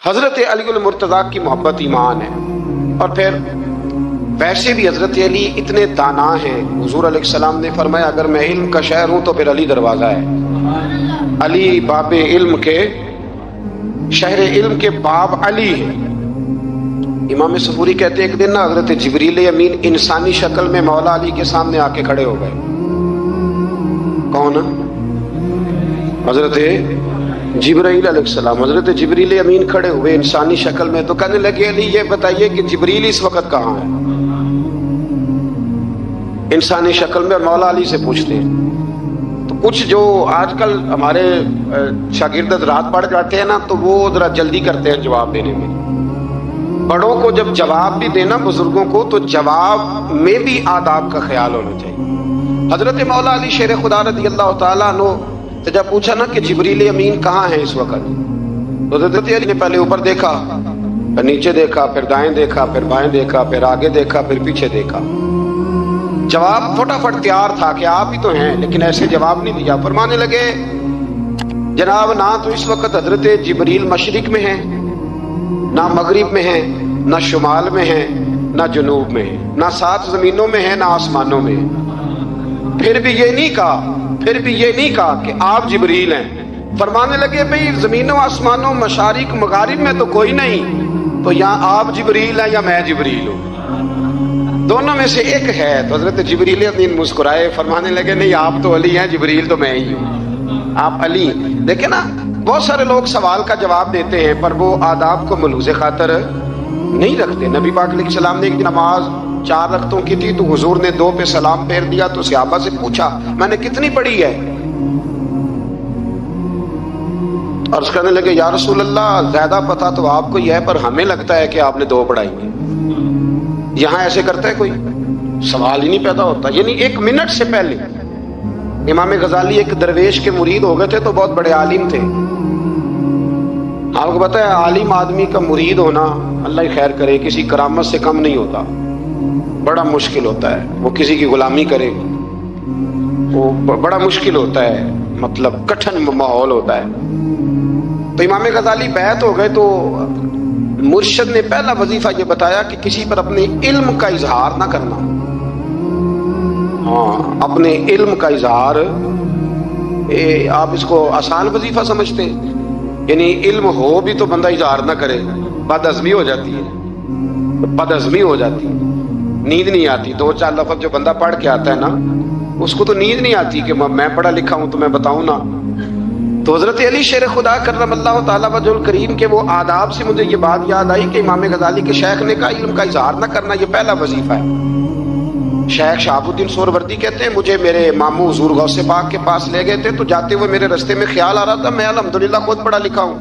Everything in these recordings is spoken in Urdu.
حضرت علی المرتضیٰ کی محبت ایمان ہے. اور پھر ویسے بھی حضرت علی اتنے دانا ہیں. حضور علیہ السلام نے فرمایا اگر میں علم کا شہر ہوں تو پھر علی دروازہ ہے. علی باب علم کے، شہر علم کے باب علی ہے. امام صفوری کہتے ہیں ایک دن نا حضرت جبریل امین انسانی شکل میں مولا علی کے سامنے آ کے کھڑے ہو گئے. کون؟ حضرت جبرائیل علیہ السلام. حضرت جبریل امین کھڑے ہوئے انسانی شکل میں تو کہنے لگے علی یہ بتائیے کہ جبریل اس وقت کہاں ہے؟ انسانی شکل میں مولا علی سے پوچھتے ہیں. تو کچھ جو آج کل ہمارے شاگرد رات پڑھ جاتے ہیں نا تو وہ ذرا جلدی کرتے ہیں جواب دینے میں. بڑوں کو جب جواب بھی دینا بزرگوں کو تو جواب میں بھی آداب کا خیال ہونا چاہیے. حضرت مولا علی شیر خدا رضی اللہ تعالیٰ عنہ تو جب پوچھا نا کہ جبریل امین کہاں ہے اس وقت، تو حضرت علی نے پہلے اوپر دیکھا، پھر نیچے دیکھا، پھر دائیں دیکھا، پھر بائیں دیکھا، پھر آگے دیکھا، پھر پیچھے دیکھا. جواب فٹافٹ تیار تھا کہ آپ ہی تو ہیں، لیکن ایسے جواب نہیں دیا. فرمانے لگے جناب نہ تو اس وقت حضرت جبریل مشرق میں ہیں، نہ مغرب میں ہیں، نہ شمال میں ہیں، نہ جنوب میں ہیں، نہ 7 زمینوں میں ہیں، نہ آسمانوں میں ہیں. پھر بھی یہ نہیں کہا کہ آپ جبریل ہیں. فرمانے لگے بھئی زمینوں آسمانوں مشارق مغارب میں تو کوئی نہیں، تو یا آپ جبریل ہیں یا میں جبریل ہوں، دونوں میں سے ایک ہے. تو حضرت جبریل امین مسکرائے، فرمانے لگے نہیں آپ تو علی ہیں، جبریل تو میں ہی ہوں، آپ علی. دیکھیں نا بہت سارے لوگ سوال کا جواب دیتے ہیں پر وہ آداب کو ملحوظ خاطر نہیں رکھتے. نبی پاک علیہ السلام نے ایک نماز 4 رکعتوں کی تھی تو حضور نے 2 پہ سلام پھیر دیا. تو صحابہ سے پوچھا میں نے کتنی پڑھی ہے؟ عرض کرنے لگے یا رسول اللہ زیادہ پتا تو آپ کو یہ ہے پر ہمیں لگتا ہے کہ آپ نے 2 پڑھائی ہیں. یہاں ایسے کرتا ہے کوئی؟ سوال ہی نہیں پیدا ہوتا. یعنی 1 منٹ سے پہلے امام غزالی ایک درویش کے مرید ہو گئے تھے تو بہت بڑے عالم تھے. آپ کو پتا ہے عالم آدمی کا مرید ہونا اللہ ہی خیر کرے کسی کرامت سے کم نہیں ہوتا، بڑا مشکل ہوتا ہے. وہ کسی کی غلامی کرے وہ بڑا مشکل ہوتا ہے، مطلب کٹھن ماحول ہوتا ہے. تو امام غزالی بیعت ہو گئے تو مرشد نے پہلا وظیفہ یہ بتایا کہ کسی پر اپنے علم کا اظہار نہ کرنا. ہاں اپنے علم کا اظہار، آپ اس کو آسان وظیفہ سمجھتے ہیں؟ یعنی علم ہو بھی تو بندہ اظہار نہ کرے، بد ہضمی ہو جاتی ہے، نیند نہیں آتی. 2-4 لفظ جو بندہ پڑھ کے آتا ہے نا اس کو تو نیند نہیں آتی کہ میں پڑھا لکھا ہوں تو میں بتاؤں نا. تو حضرت علی شیر خدا کرم اللہ تعالیٰ وجہ الکریم کے وہ آداب سے مجھے یہ بات یاد آئی کہ امام غزالی کے شیخ نے کہا علم کا اظہار نہ کرنا یہ پہلا وظیفہ ہے. شیخ شہاب الدین سہروردی کہتے ہیں مجھے میرے ماموں حضور غوث پاک کے پاس لے گئے تھے تو جاتے ہوئے میرے رستے میں خیال آ رہا تھا میں الحمدللہ خود پڑھا لکھا ہوں.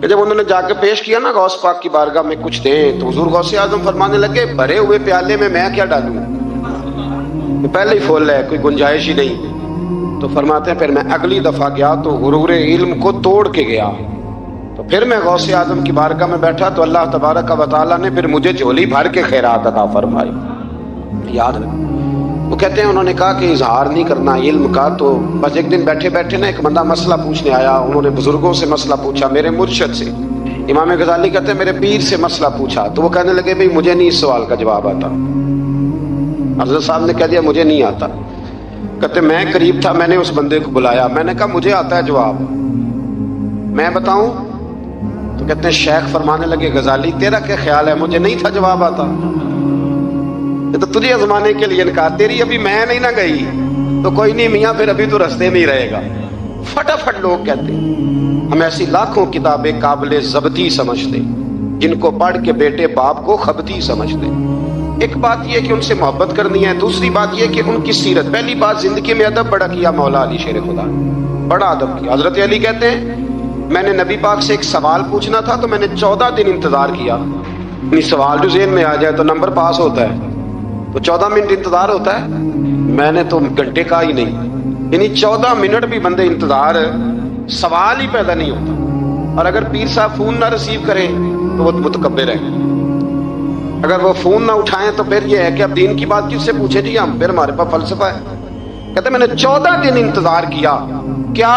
کہ جب انہوں نے جا کے پیش کیا نا غوث پاک کی بارگاہ میں کچھ دیں تو حضور غوث اعظم فرمانے لگے بھرے ہوئے پیالے میں کیا ڈالوں، پہلے ہی فل ہے، کوئی گنجائش ہی نہیں. تو فرماتے ہیں پھر میں اگلی دفعہ گیا تو غرور علم کو توڑ کے گیا. تو پھر میں غوث اعظم کی بارگاہ میں بیٹھا تو اللہ تبارک و تعالیٰ نے پھر مجھے جھولی بھر کے خیرات عطا فرمائی. یاد رکھ. وہ کہتے ہیں انہوں نے کہا کہ اظہار نہیں کرنا علم کا. تو بس ایک دن بیٹھے بیٹھے نا ایک بندہ مسئلہ پوچھنے آیا. انہوں نے بزرگوں سے مسئلہ پوچھا، میرے مرشد سے. امام غزالی کہتے ہیں میرے پیر سے مسئلہ پوچھا تو وہ کہنے لگے بھئی مجھے نہیں اس سوال کا جواب آتا. حضرت صاحب نے کہہ دیا مجھے نہیں آتا. کہتے میں قریب تھا، میں نے اس بندے کو بلایا، میں نے کہا مجھے آتا ہے جواب، میں بتاؤں؟ تو کہتے ہیں شیخ فرمانے لگے غزالی تیرا کیا خیال ہے مجھے نہیں تھا جواب آتا؟ یہ تو تجھے آزمانے کے لیے انکار، تیری ابھی میں نہیں نہ گئی تو کوئی نہیں میاں پھر ابھی تو رستے میں ہی رہے گا. فٹافٹ لوگ کہتے ہیں ہم ایسی لاکھوں کتابیں قابل ضبطی سمجھتے جن کو پڑھ کے بیٹے باپ کو خبتی سمجھتے. ایک بات یہ کہ ان سے محبت کرنی ہے، دوسری بات یہ کہ ان کی سیرت. پہلی بات زندگی میں ادب بڑا کیا مولا علی شیر خدا، بڑا ادب کیا. حضرت علی کہتے ہیں میں نے نبی پاک سے ایک سوال پوچھنا تھا تو میں نے 14 دن انتظار کیا. یعنی سوال جو ذہن میں آ جائے تو نمبر پاس ہوتا ہے تو 14 منٹ انتظار ہوتا ہے، میں نے تو گھنٹے کا ہی نہیں. یعنی 14 منٹ بھی بندے انتظار، سوال ہی پیدا نہیں ہوتا. اور اگر پیر صاحب فون نہ ریسیو کریں تو وہ متکبر ہے، اگر وہ فون نہ اٹھائیں تو پھر یہ ہے کہ اب دین کی بات کس سے پوچھے جی ہم، پھر ہمارے پاس فلسفہ ہے. کہتے میں نے 14 دن انتظار کیا. کیا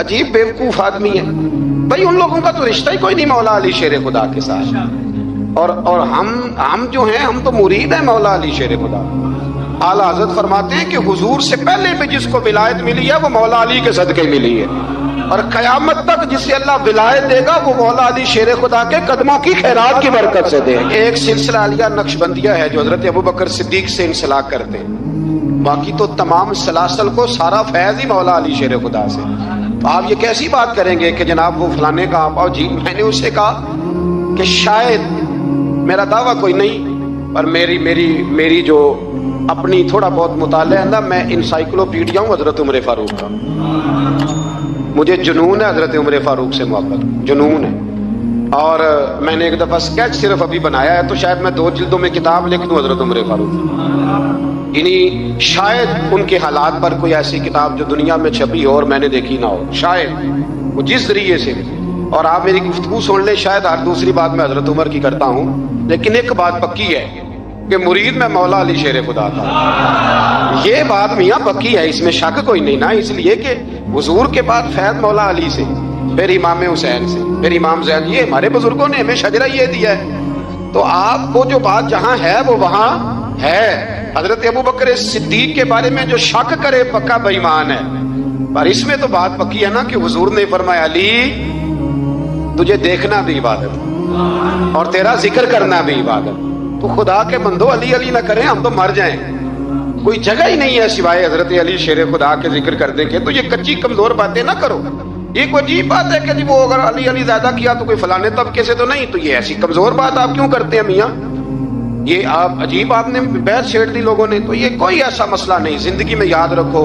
عجیب بیوقوف آدمی ہے بھائی. ان لوگوں کا تو رشتہ ہی کوئی نہیں مولا علی شیر خدا کے ساتھ. اور ہم جو ہیں ہم تو مرید ہیں مولا علی شیر خدا. اعلیٰ حضرت فرماتے ہیں کہ حضور سے پہلے بھی جس کو ولایت ملی ہے وہ مولا علی کے صدقے ملی ہے, اور قیامت تک جسے اللہ ولایت دے گا وہ مولا علی شیر خدا کے قدموں کی خیرات کی برکت سے دے. ایک سلسلہ علیہ نقشبندیہ ہے جو حضرت ابوبکر صدیق سے انسلاک کرتے ہیں, باقی تو تمام سلاسل کو سارا فیض ہی مولا علی شیر خدا سے. تو آپ یہ کیسی بات کریں گے کہ جناب وہ فلانے کا آپ. جی میں نے اسے کہا کہ شاید میرا دعویٰ کوئی نہیں, پر میری جو اپنی تھوڑا بہت مطالعہ ہے نا, میں انسائکلوپیڈیا ہوں حضرت عمر فاروق کا. مجھے جنون ہے حضرت عمر فاروق سے محبت, جنون ہے. اور میں نے ایک دفعہ اسکیچ صرف ابھی بنایا ہے, تو شاید میں 2 جلدوں میں کتاب لکھ دوں حضرت عمر فاروق. یعنی شاید ان کے حالات پر کوئی ایسی کتاب جو دنیا میں چھپی ہو اور میں نے دیکھی نہ ہو, شاید وہ جس ذریعے سے. اور آپ میری گفتگو سن لیں, شاید ہر دوسری بات میں حضرت عمر کی کرتا ہوں, لیکن ایک بات پکی ہے کہ مرید میں مولا علی شیر خدا کا. یہ بات میاں پکی ہے, اس میں شک کوئی نہیں نا. اس لیے کہ حضور کے بعد فیض مولا علی سے, پھر امام حسین سے, پھر امام زین. یہ ہمارے بزرگوں نے ہمیں شجرہ یہ دیا ہے. تو آپ کو جو بات جہاں ہے وہ وہاں ہے. حضرت ابوبکر صدیق کے بارے میں جو شک کرے پکا بے ایمان ہے. پر اس میں تو بات پکی ہے نا کہ حضور نے فرمایا علی تجھے دیکھنا بھی عبادت اور تیرا ذکر کرنا بھی عبادت. تو خدا کے بندو علی علی نہ کریں, ہم تو مر جائیں. کوئی جگہ ہی نہیں ہے سوائے حضرت علی شیر خدا کے ذکر کرنے کے. تو یہ کچی کمزور باتیں نہ کرو. یہ کوئی عجیب بات ہے کہ جی وہ اگر علی علی زیادہ کیا تو کوئی فلانے طبقے سے تو نہیں. تو یہ ایسی کمزور بات آپ کیوں کرتے ہیں میاں؟ یہ آپ عجیب, آپ نے بحث چھیڑ دی لوگوں نے. تو یہ کوئی ایسا مسئلہ نہیں. زندگی میں یاد رکھو,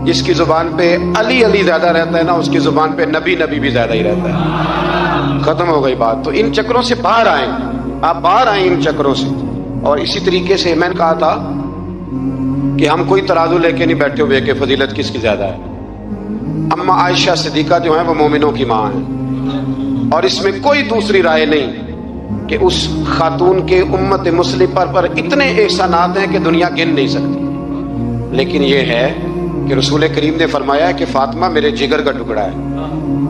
جس کی زبان پہ علی علی زیادہ رہتا ہے نا, اس کی زبان پہ نبی نبی بھی زیادہ ہی رہتا ہے. ختم ہو گئی بات. تو ان چکروں سے باہر آئیں, آپ باہر آئیں ان چکروں سے. اور اسی طریقے سے میں نے کہا تھا کہ ہم کوئی ترازو لے کے نہیں بیٹھے ہوئے کہ فضیلت کس کی زیادہ ہے. اما عائشہ صدیقہ جو ہیں وہ مومنوں کی ماں ہیں, اور اس میں کوئی دوسری رائے نہیں کہ اس خاتون کے امت مسلم پر اتنے احسانات ہیں کہ دنیا گن نہیں سکتی. لیکن یہ ہے کہ رسول کریم نے فرمایا ہے کہ فاطمہ میرے جگر کا ٹکڑا ہے.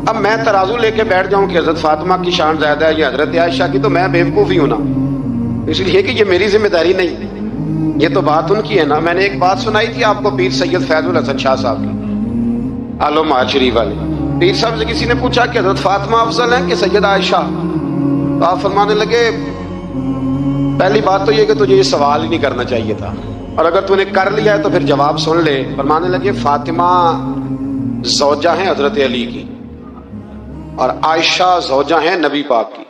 اب میں ترازو لے کے بیٹھ جاؤں کہ حضرت فاطمہ کی شان زیادہ ہے یا حضرت عائشہ کی, تو میں بیوقوف ہی ہوں نا. اس لیے کہ یہ میری ذمہ داری نہیں, یہ تو بات ان کی ہے نا. میں نے ایک بات سنائی تھی آپ کو پیر سید فیض الحسن شاہ صاحب کی, عالم شریف والے. پیر صاحب سے کسی نے پوچھا کہ حضرت فاطمہ افضل ہیں کہ سید عائشہ؟ تو آپ فرمانے لگے پہلی بات تو یہ کہ تجھے یہ سوال ہی نہیں کرنا چاہیے تھا, اور اگر تو نے کر لیا ہے تو پھر جواب سن لے. فرمانے لگے فاطمہ زوجہ ہیں حضرت علی کی, اور عائشہ زوجہ ہیں نبی پاک کی.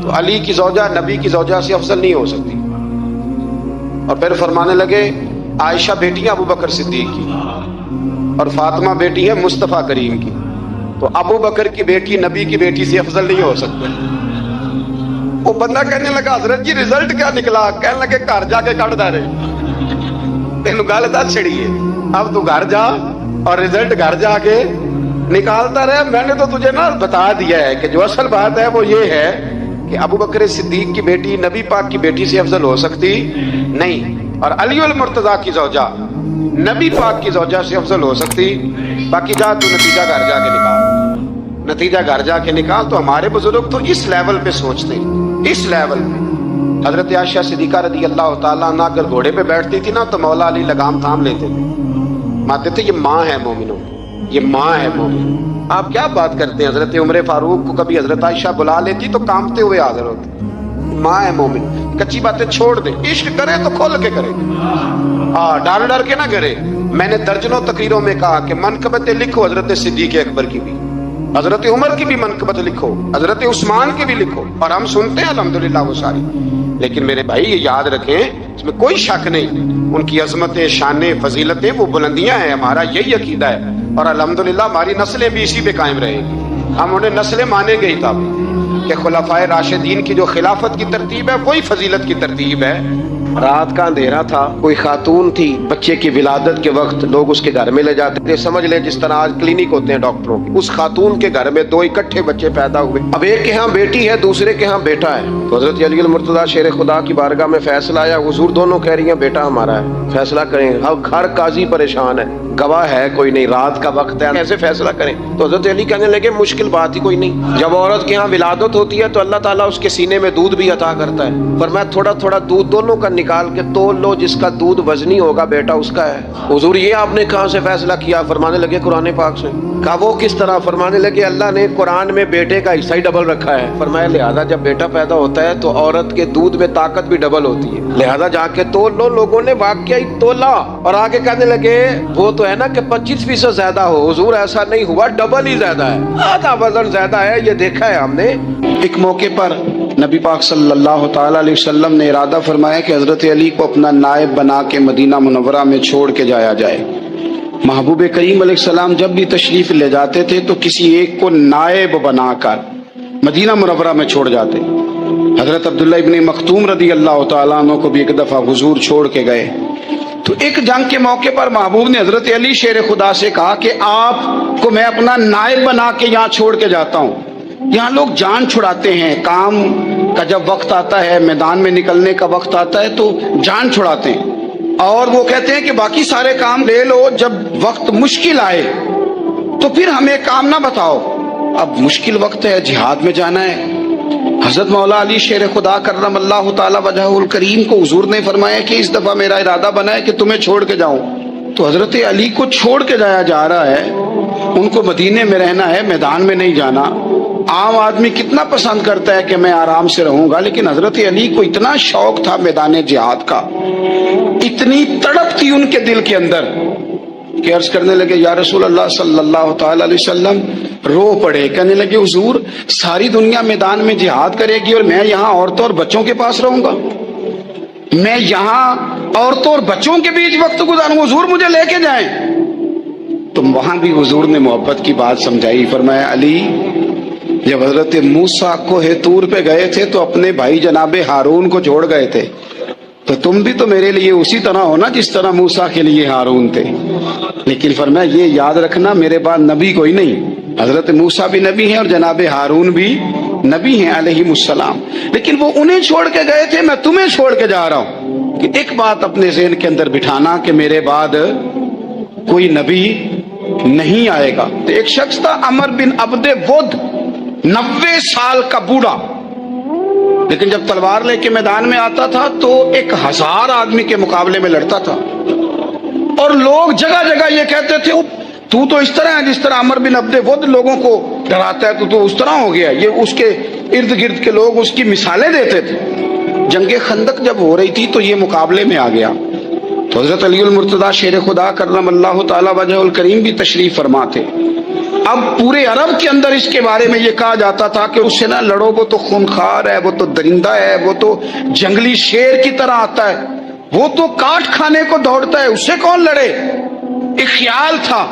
تو علی کی زوجہ نبی کی زوجہ سے افضل نہیں ہو سکتی. اور پھر فرمانے لگے عائشہ بیٹی ہے ابو بکر صدیق کی, اور فاطمہ بیٹی ہے مصطفیٰ کریم کی. تو ابو بکر کی بیٹی نبی کی بیٹی سے افضل نہیں ہو سکتی. وہ بندہ کہنے لگا حضرت جی رزلٹ کیا نکلا؟ کہنے لگے گھر جا کے کٹ دے رہے, تینوں گل دس چھڑی ہے, اب تو گھر جا اور رزلٹ گھر جا کے نکالتا رہے. میں نے تو تجھے نا بتا دیا ہے کہ جو اصل بات ہے وہ یہ ہے کہ ابو بکر صدیق کی بیٹی نبی پاک کی بیٹی سے افضل ہو سکتی نہیں, اور علی المرتضیٰ کی زوجہ نبی پاک کی زوجہ سے افضل ہو سکتی. باقی جا تو نتیجہ گھر جا کے نکال, نتیجہ گھر جا کے نکال. تو ہمارے بزرگ تو اس لیول پہ سوچتے ہیں, اس لیول پہ. حضرت عائشہ صدیقہ رضی اللہ تعالیٰ عنہ اگر گھوڑے پہ بیٹھتی تھی نا تو مولا علی لگام تھام لیتے تھے, مانتے تھے یہ ماں ہے مومنوں, یہ ماں ہے مومن. آپ کیا بات کرتے ہیں؟ حضرت عمر فاروق کو کبھی حضرت عائشہ بلا لیتی تو کانپتے ہوئے حاضر ہوتے. ماں ہے مومن. کچی باتیں چھوڑ دیں, عشق کرے تو کھول کے کرے, ڈر ڈر کے نہ کرے. میں نے درجنوں تقریروں میں کہا کہ منقبتیں لکھو حضرت صدیق اکبر کی بھی, حضرت عمر کی بھی منقبت لکھو, حضرت عثمان کی بھی لکھو, اور ہم سنتے ہیں الحمدللہ وہ ساری. لیکن میرے بھائی یہ یاد رکھیں, اس میں کوئی شک نہیں, ان کی عظمتیں, شانیں, فضیلتیں وہ بلندیاں ہیں. ہمارا یہی عقیدہ ہے, اور الحمدللہ ہماری نسلیں بھی اسی پہ قائم رہیں گی. ہم انہیں نسلیں مانیں گے ہی تب. کہ خلفائے راشدین کی جو خلافت کی ترتیب ہے وہی فضیلت کی ترتیب ہے۔ رات کا اندھیرا تھا، کوئی خاتون تھی، بچے کی ولادت کے وقت لوگ اس کے گھر میں لے جاتے تھے، سمجھ لیں جس طرح آج کلینک ہوتے ہیں ڈاکٹروں کے، اس خاتون کے گھر میں 2 اکٹھے بچے پیدا ہوئے۔ اب ایک کے ہاں بیٹی ہے، دوسرے کے ہاں بیٹا ہے، تو حضرت علی المرتضیٰ شیر خدا کی بارگاہ میں فیصلہ آیا، حضور دونوں کہہ رہی ہیں بیٹا ہمارا ہے، فیصلہ کریں۔ اب ہر قاضی پریشان ہے، گواہ ہے کوئی نہیں، رات کا وقت ہے، کیسے فیصلہ کریں؟ تو حضرت علی کہنے لگے مشکل بات ہی کوئی نہیں، جب عورت کے ہاں ولادت ہوتی ہے تو اللہ تعالیٰ اس کے سینے میں دودھ بھی عطا کرتا ہے، فرمایا تھوڑا تھوڑا دودھ دونوں کا نکال کے تول لو، جس کا دودھ وزنی ہوگا بیٹا اس کا ہے۔ حضور یہ آپ نے کہاں سے فیصلہ کیا؟ فرمانے لگے قرآن پاک سے۔ کہا وہ کس طرح؟ فرمانے لگے اللہ نے قرآن میں بیٹے کا حصہ ہی ڈبل رکھا ہے، فرمایا لہذا جب بیٹا پیدا ہوتا ہے تو عورت کے دودھ میں طاقت بھی ڈبل ہوتی ہے، لہذا جا کے تول لو۔ لوگوں نے واقعی تولا اور آگے کہنے لگے وہ تو ہے نا کہ 25% زیادہ ہو، حضور ایسا نہیں ہوا، ڈبل ہی زیادہ ہے، آدھا وزن زیادہ ہے، یہ دیکھا ہے ہم نے۔ ایک موقع پر نبی پاک صلی اللہ تعالی علیہ وسلم نے ارادہ فرمایا کہ حضرت علی کو اپنا نائب بنا کے مدینہ منورہ میں چھوڑ کے جایا جائے۔ محبوب کریم علیہ السلام جب بھی تشریف لے جاتے تھے تو کسی ایک کو نائب بنا کر مدینہ منورہ میں چھوڑ جاتے۔ حضرت عبداللہ ابن مختوم رضی اللہ تعالیٰ عنہ کو بھی ایک دفعہ حضور چھوڑ کے گئے، تو ایک جنگ کے موقع پر محبوب نے حضرت علی شیر خدا سے کہا کہ آپ کو میں اپنا نائب بنا کے یہاں چھوڑ کے جاتا ہوں۔ یہاں لوگ جان چھڑاتے ہیں، کام کا جب وقت آتا ہے، میدان میں نکلنے کا وقت آتا ہے تو جان چھڑاتے ہیں، اور وہ کہتے ہیں کہ باقی سارے کام لے لو، جب وقت مشکل آئے تو پھر ہمیں کام نہ بتاؤ۔ اب مشکل وقت ہے، جہاد میں جانا ہے۔ حضرت مولا علی شیر خدا کرم اللہ تعالی وجہہ الکریم کو حضور نے فرمایا کہ اس دفعہ میرا ارادہ بنا ہے کہ تمہیں چھوڑ کے جاؤں، تو حضرت علی کو چھوڑ کے جایا جا رہا ہے، ان کو مدینے میں رہنا ہے، میدان میں نہیں جانا۔ عام آدمی کتنا پسند کرتا ہے کہ میں آرام سے رہوں گا، لیکن حضرت علی کو اتنا شوق تھا میدان جہاد کا، اتنی تڑپ تھی ان کے دل کے اندر کہ عرض کرنے لگے یا رسول اللہ صلی اللہ تعالی علیہ وسلم، رو پڑے، کہنے لگے حضور ساری دنیا میدان میں جہاد کرے گی اور میں یہاں عورتوں اور بچوں کے پاس رہوں گا، میں یہاں عورتوں اور بچوں کے بیچ وقت گزاروں، حضور مجھے لے کے جائیں۔ تو وہاں بھی حضور نے محبت کی بات سمجھائی، فرمایا علی جب حضرت موسیٰ کوہ طور پہ گئے تھے تو اپنے بھائی جناب ہارون کو چھوڑ گئے تھے، تو تم بھی تو میرے لیے اسی طرح ہو نا جس طرح موسیٰ کے لیے ہارون تھے، لیکن فرمایا یہ یاد رکھنا میرے بعد نبی کوئی نہیں، حضرت موسیٰ بھی نبی ہیں اور جناب ہارون بھی نبی ہیں علیہ السلام، لیکن وہ انہیں چھوڑ کے گئے تھے، میں تمہیں چھوڑ کے جا رہا ہوں۔ کہ ایک بات اپنے ذہن کے اندر بٹھانا کہ میرے بعد کوئی نبی نہیں آئے گا۔ تو ایک شخص تھا عمر بن عبد ود، 90 سال کا بوڑھا، لیکن جب تلوار لے کے میدان میں آتا تھا تو 1000 آدمی کے مقابلے میں لڑتا تھا، اور لوگ جگہ جگہ یہ کہتے تھے تو تو اس طرح ہے جس طرح عمر بن عبد ود لوگوں کو ڈراتا ہے، تو اس طرح ہو گیا۔ یہ اس کے ارد گرد کے لوگ اس کی مثالیں دیتے تھے۔ جنگ خندق جب ہو رہی تھی تو یہ مقابلے میں آ گیا، تو حضرت علی المرتضیٰ شیر خدا کرم اللہ تعالی وجہ الکریم بھی تشریف فرما تھے۔ اب پورے عرب کے اندر اس کے بارے میں یہ کہا جاتا تھا کہ اس سے نہ لڑو، وہ تو خونخوار ہے، وہ تو درندہ ہے، وہ تو جنگلی شیر کی طرح آتا ہے، وہ تو کاٹ کھانے کو دوڑتا ہے، اس سے کون لڑے؟ ایک خیال تھا،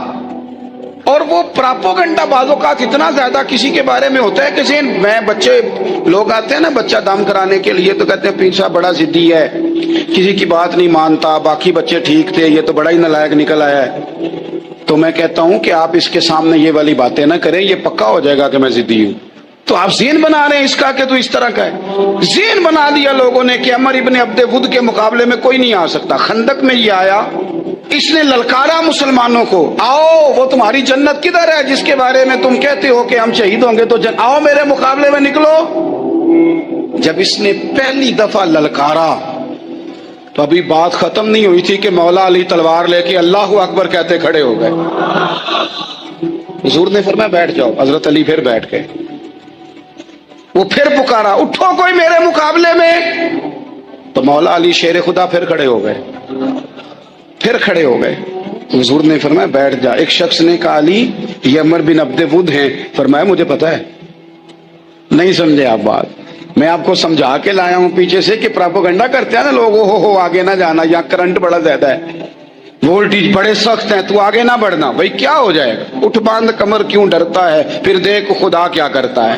اور وہ پراپوگنڈا بعض اوقات اتنا زیادہ کسی کے بارے میں ہوتا ہے کہ میں بچے لوگ آتے ہیں نا بچہ دم کرانے کے لیے تو کہتے ہیں پیر صاحب بڑا ضدی ہے، کسی کی بات نہیں مانتا، باقی بچے ٹھیک تھے، یہ تو بڑا ہی نالائق نکل آیا ہے۔ تو میں کہتا ہوں کہ آپ اس کے سامنے یہ والی باتیں نہ کریں، یہ پکا ہو جائے گا کہ میں ضدی ہوں۔ تو آپ ذہن بنا رہے ہیں اس کا کہ تو اس طرح کا ہے، ذہن بنا دیا لوگوں نے کہ عمر ابن عبد ود کے مقابلے میں کوئی نہیں آ سکتا۔ خندق میں یہ آیا، اس نے للکارا مسلمانوں کو، آؤ وہ تمہاری جنت کدھر ہے جس کے بارے میں تم کہتے ہو کہ ہم شہید ہوں گے، تو آؤ میرے مقابلے میں نکلو۔ جب اس نے پہلی دفعہ للکارا تو ابھی بات ختم نہیں ہوئی تھی کہ مولا علی تلوار لے کے اللہ اکبر کہتے کھڑے ہو گئے۔ حضور نے فرمایا بیٹھ جاؤ، حضرت علی پھر بیٹھ گئے۔ وہ پھر پکارا اٹھو کوئی میرے مقابلے میں، تو مولا علی شیر خدا پھر کھڑے ہو گئے، پھر کھڑے ہو گئے۔ حضور نے فرمایا بیٹھ جا۔ ایک شخص نے کہا علی یہ عمر بن عبد ود ہیں، فرمایا مجھے پتا ہے، نہیں سمجھے آپ بات، میں آپ کو سمجھا کے لایا ہوں پیچھے سے کہ پراپوگنڈا کرتے ہیں نا لوگ، ہو آگے نہ جانا، یہاں کرنٹ بڑا زیادہ ہے، وولٹیج بڑے سخت ہیں، تو آگے نہ بڑھنا۔ بھائی کیا ہو جائے گا، اٹھ باندھ کمر کیوں ڈرتا ہے، پھر دیکھ خدا کیا کرتا ہے۔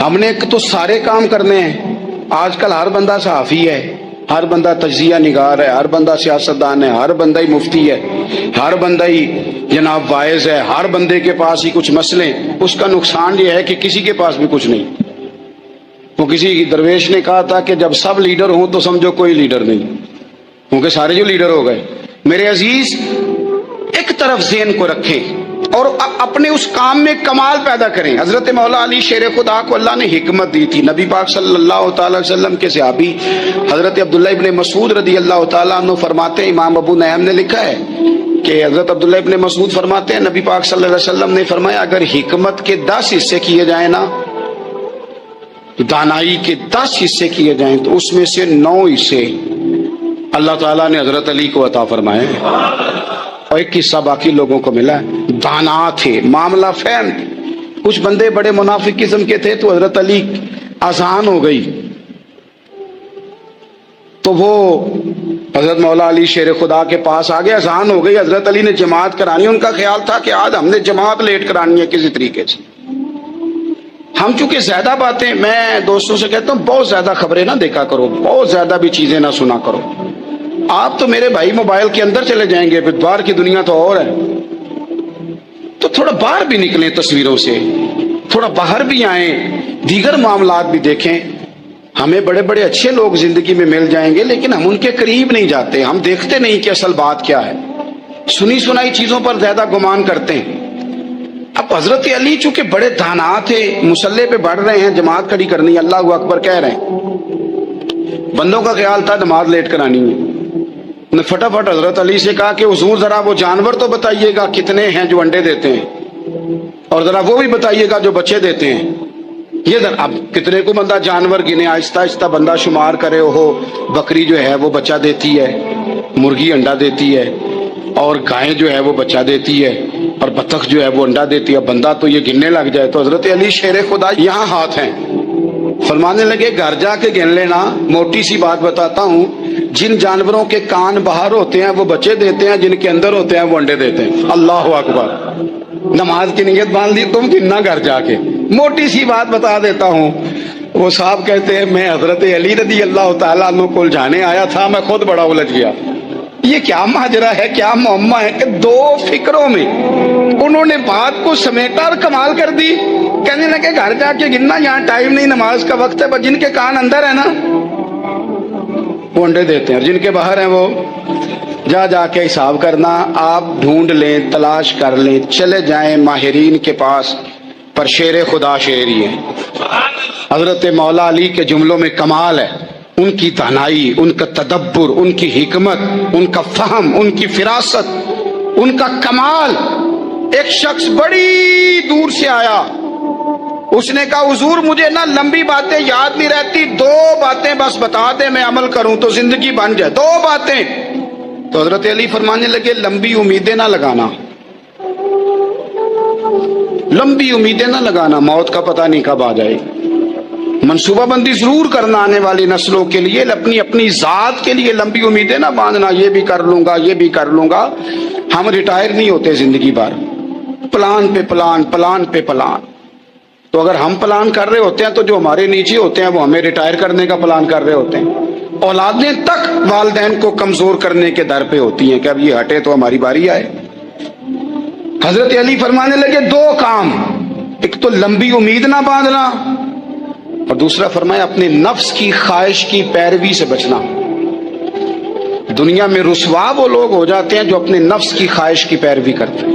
ہم نے تو سارے کام کرنے ہیں. آج کل ہر بندہ صحافی ہے، ہر بندہ تجزیہ نگار ہے، ہر بندہ سیاستدان ہے، ہر بندہ ہی مفتی ہے، ہر بندہ ہی جناب واعظ ہے، ہر بندے کے پاس ہی کچھ مسئلے. اس کا نقصان یہ ہے کہ کسی کے پاس بھی کچھ نہیں. وہ کسی درویش نے کہا تھا کہ جب سب لیڈر ہوں تو سمجھو کوئی لیڈر نہیں، کیونکہ سارے جو لیڈر ہو گئے. میرے عزیز، ایک طرف ذہن کو رکھیں اور اپنے اس کام میں کمال پیدا کریں. حضرت مولا علی شیر خدا کو اللہ نے حکمت دی تھی. نبی پاک صلی اللہ تعالی وسلم کے صحابی حضرت عبداللہ ابن مسعود رضی اللہ تعالیٰ عنہ فرماتے ہیں، امام ابو نعیم نے لکھا ہے کہ حضرت عبداللہ ابن مسعود فرماتے ہیں نبی پاک صلی اللہ علیہ وسلم نے فرمایا اگر حکمت کے 10 حصے کیے جائیں نا، دانائی کے 10 حصے کیے جائیں تو اس میں سے 9 حصے اللہ تعالیٰ نے حضرت علی کو عطا فرمائے، اور ایک حصہ باقی لوگوں کو ملا ہے. دانا تھے، معاملہ فہم. کچھ بندے بڑے منافق قسم کے تھے تو حضرت علی آسان ہو گئی تو وہ حضرت مولا علی شیر خدا کے پاس آگے، آسان ہو گئی. حضرت علی نے جماعت کرانی، ان کا خیال تھا کہ آج ہم نے جماعت لیٹ کرانی ہے کسی طریقے سے. ہم چونکہ زیادہ باتیں، میں دوستوں سے کہتا ہوں بہت زیادہ خبریں نہ دیکھا کرو، بہت زیادہ بھی چیزیں نہ سنا کرو. آپ تو میرے بھائی موبائل کے اندر چلے جائیں گے، پھر باہر کی دنیا تو اور ہے. تو تھوڑا باہر بھی نکلیں تصویروں سے، تھوڑا باہر بھی آئیں، دیگر معاملات بھی دیکھیں. ہمیں بڑے بڑے اچھے لوگ زندگی میں مل جائیں گے لیکن ہم ان کے قریب نہیں جاتے، ہم دیکھتے نہیں کہ اصل بات کیا ہے، سنی سنائی چیزوں پر زیادہ گمان کرتے ہیں. اب حضرت علی چونکہ بڑے دانا تھے، مسلح پہ بڑھ رہے ہیں، جماعت کھڑی کرنی، اللہ اکبر کہہ رہے ہیں. بندوں کا خیال تھا نماز لیٹ کرانی ہے. نے فٹافٹ حضرت علی سے کہا کہ حضور ذرا وہ جانور تو بتائیے گا کتنے ہیں جو انڈے دیتے ہیں، اور ذرا وہ بھی بتائیے گا جو بچے دیتے ہیں. یہ ذرا اب کتنے کو بندہ جانور گنے، آہستہ آہستہ بندہ شمار کرے. ہو بکری جو ہے وہ بچہ دیتی ہے، مرغی انڈا دیتی ہے، اور گائے جو ہے وہ بچہ دیتی ہے، اور بطخ جو ہے وہ انڈا دیتی ہے. بندہ تو یہ گننے لگ جائے. تو حضرت علی شیر خدا یہاں ہاتھ ہیں، فرمانے لگے گھر جا کے گن لینا. موٹی سی بات بتاتا ہوں، جن جانوروں کے کان باہر ہوتے ہیں وہ بچے دیتے ہیں، جن کے اندر ہوتے ہیں وہ انڈے دیتے ہیں. اللہ اکبر. نماز کی نیت باندھ لی تم گننا گھر جا کے. موٹی سی بات بتا دیتا ہوں. وہ صاحب کہتے ہیں میں حضرت علی رضی اللہ تعالیٰ عنہ کو الجھانے آیا تھا، میں خود بڑا الجھ گیا. یہ کیا ماجرا ہے، کیا معمہ ہے کہ 2 فکروں میں انہوں نے بات کو سمیٹا اور کمال کر دی. کہنے لگے گھر جا کے گننا، یہاں ٹائم نہیں، نماز کا وقت ہے. بس جن کے کان اندر ہے نا وہ انڈے دیتے ہیں، اور جن کے باہر ہیں وہ جا کے حساب کرنا. آپ ڈھونڈ لیں، تلاش کر لیں، چلے جائیں ماہرین کے پاس، پر شیر خدا شیر ہی ہے. حضرت مولا علی کے جملوں میں کمال ہے، ان کی دانائی، ان کا تدبر، ان کی حکمت، ان کا فہم، ان کی فراست، ان کا کمال. ایک شخص بڑی دور سے آیا، اس نے کہا حضور مجھے نا لمبی باتیں یاد نہیں رہتی، 2 باتیں بس بتا دیں میں عمل کروں تو زندگی بن جائے، 2 باتیں. تو حضرت علی فرمانے لگے لمبی امیدیں نہ لگانا، لمبی امیدیں نہ لگانا، موت کا پتہ نہیں کب آ جائے. منصوبہ بندی ضرور کرنا آنے والی نسلوں کے لیے، اپنی ذات کے لیے لمبی امیدیں نہ باندھنا، یہ بھی کر لوں گا، یہ بھی کر لوں گا. ہم ریٹائر نہیں ہوتے زندگی بھر، پلان پہ پلان، پلان پہ پلان. تو اگر ہم پلان کر رہے ہوتے ہیں تو جو ہمارے نیچے ہوتے ہیں وہ ہمیں ریٹائر کرنے کا پلان کر رہے ہوتے ہیں. اولادیں تک والدین کو کمزور کرنے کے در پہ ہوتی ہیں کہ اب یہ ہٹے تو ہماری باری آئے. حضرت علی فرمانے لگے 2 کام، ایک تو لمبی امید نہ باندھنا، اور دوسرا فرمایا اپنے نفس کی خواہش کی پیروی سے بچنا. دنیا میں رسوا وہ لوگ ہو جاتے ہیں جو اپنے نفس کی خواہش کی پیروی کرتے ہیں،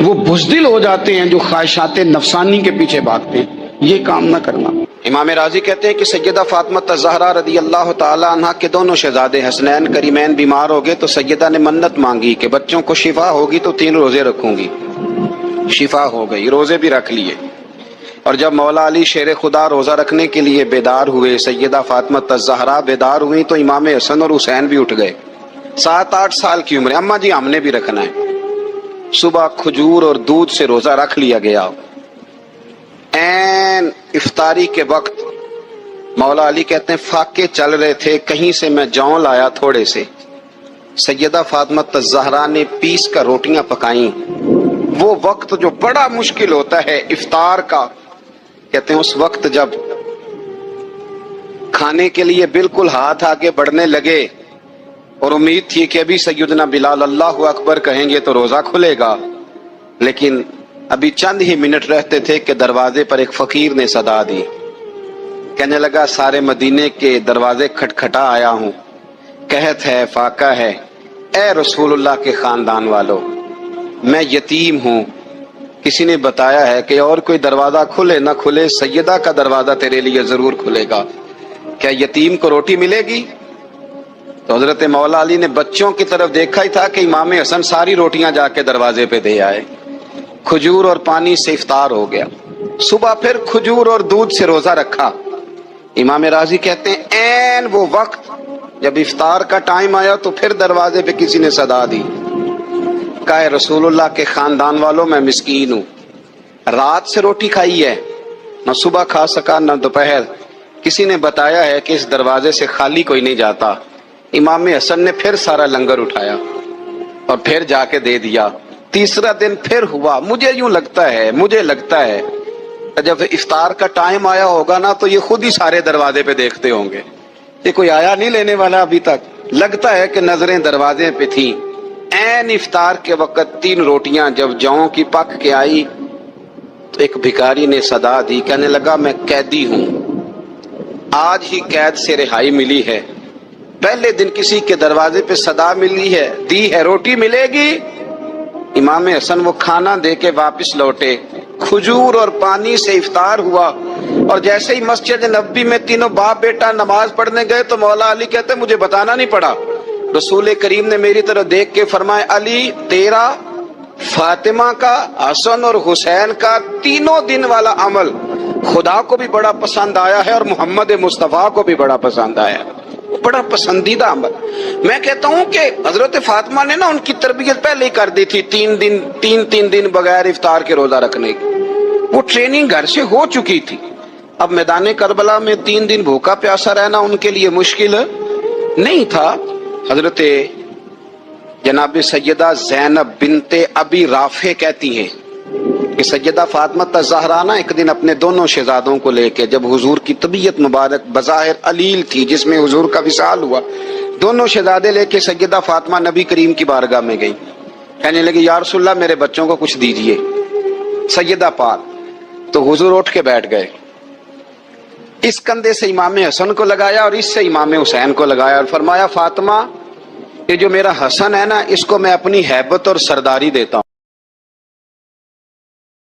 وہ بزدل ہو جاتے ہیں جو خواہشات نفسانی کے پیچھے بھاگتے ہیں. یہ کام نہ کرنا. امام راضی کہتے ہیں کہ سیدہ فاطمہ الزہرا رضی اللہ تعالی عنہ کے دونوں شہزادے حسنین کریمین بیمار ہو گئے تو سیدہ نے منت مانگی کہ بچوں کو شفا ہوگی تو 3 روزے رکھوں گی. شفا ہو گئی، روزے بھی رکھ لیے. اور جب مولا علی شیر خدا روزہ رکھنے کے لیے بیدار ہوئے، سیدہ فاطمہ الزہرا بیدار ہوئی تو امام حسن اور حسین بھی اٹھ گئے. 7-8 سال کی عمر. اماں جی ہم نے بھی رکھنا ہے. صبح کھجور اور دودھ سے روزہ رکھ لیا گیا. این افطاری کے وقت مولا علی کہتے ہیں فاقے چل رہے تھے، کہیں سے میں جون لایا تھوڑے سے. سیدہ فاطمہ الزہرا نے پیس کر روٹیاں پکائیں. وہ وقت جو بڑا مشکل ہوتا ہے افطار کا، کہتے ہیں اس وقت جب کھانے کے لیے بالکل ہاتھ آگے بڑھنے لگے اور امید تھی کہ ابھی سیدنا بلال اللہ اکبر کہیں گے تو روزہ کھلے گا، لیکن ابھی چند ہی منٹ رہتے تھے کہ دروازے پر ایک فقیر نے صدا دی، کہنے لگا سارے مدینے کے دروازے کھٹکھٹا آیا ہوں، قحط ہے، فاقہ ہے، اے رسول اللہ کے خاندان والو، میں یتیم ہوں، کسی نے بتایا ہے کہ اور کوئی دروازہ کھلے نہ کھلے سیدہ کا دروازہ تیرے لیے ضرور کھلے گا، کیا یتیم کو روٹی ملے گی؟ تو حضرت مولا علی نے بچوں کی طرف دیکھا ہی تھا کہ امام حسن ساری روٹیاں جا کے دروازے پہ دے آئے، کھجور اور پانی سے افطار ہو گیا، صبح پھر کھجور اور دودھ سے روزہ رکھا۔ امام راضی کہتے ہیں عین وہ وقت جب افطار کا ٹائم آیا تو پھر دروازے پہ کسی نے صدا دی، کہا ہے رسول اللہ کے خاندان والوں میں مسکین ہوں، رات سے روٹی کھائی ہے، نہ صبح کھا سکا نہ دوپہر، کسی نے بتایا ہے کہ اس دروازے سے خالی کوئی نہیں جاتا۔ امام حسن نے پھر سارا لنگر اٹھایا اور پھر جا کے دے دیا۔ تیسرا دن پھر ہوا، مجھے لگتا ہے جب افطار کا ٹائم آیا ہوگا نا تو یہ خود ہی سارے دروازے پہ دیکھتے ہوں گے، یہ کوئی آیا نہیں لینے والا ابھی تک، لگتا ہے کہ نظریں دروازے پہ تھیں۔ عین افطار کے وقت 3 روٹیاں جب جاؤں کی پک کے آئی تو ایک بھکاری نے صدا دی، کہنے لگا میں قیدی ہوں، آج ہی قید سے رہائی ملی ہے، پہلے دن کسی کے دروازے پہ صدا ملی ہے، دی ہے روٹی ملے گی۔ امام حسن وہ کھانا دے کے واپس لوٹے، کھجور اور پانی سے افطار ہوا، اور جیسے ہی مسجد نبوی میں تینوں باپ بیٹا نماز پڑھنے گئے تو مولا علی کہتے مجھے بتانا نہیں پڑا، رسول کریم نے میری طرف دیکھ کے فرمایا علی تیرا، فاطمہ کا، حسن اور حسین کا 3 دن والا عمل خدا کو بھی بڑا پسند آیا ہے اور محمد مصطفیٰ کو بھی بڑا پسند آیا ہے، بڑا پسندیدہ عمل۔ میں کہتا ہوں کہ حضرت فاطمہ نے نا ان کی تربیت پہلے ہی کر دی تھی، 3 دن بغیر افطار کے روزہ رکھنے کی، وہ ٹریننگ گھر سے ہو چکی تھی۔ اب میدان کربلا میں 3 دن بھوکا پیاسا رہنا ان کے لیے مشکل نہیں تھا۔ حضرت جناب سیدہ زینب بنت ابی رافع کہتی ہیں کہ سیدہ فاطمہ الزہرا نا ایک دن اپنے دونوں شہزادوں کو لے کے، جب حضور کی طبیعت مبارک بظاہر علیل تھی جس میں حضور کا وصال ہوا، دونوں شہزادے لے کے سیدہ فاطمہ نبی کریم کی بارگاہ میں گئی، کہنے لگی یا رسول اللہ میرے بچوں کو کچھ دیجئے۔ سیدہ پاک تو حضور اٹھ کے بیٹھ گئے، اس کندھے سے امام حسن کو لگایا اور اس سے امام حسین کو لگایا اور فرمایا فاطمہ یہ جو میرا حسن ہے نا اس کو میں اپنی ہیبت اور سرداری دیتا ہوں۔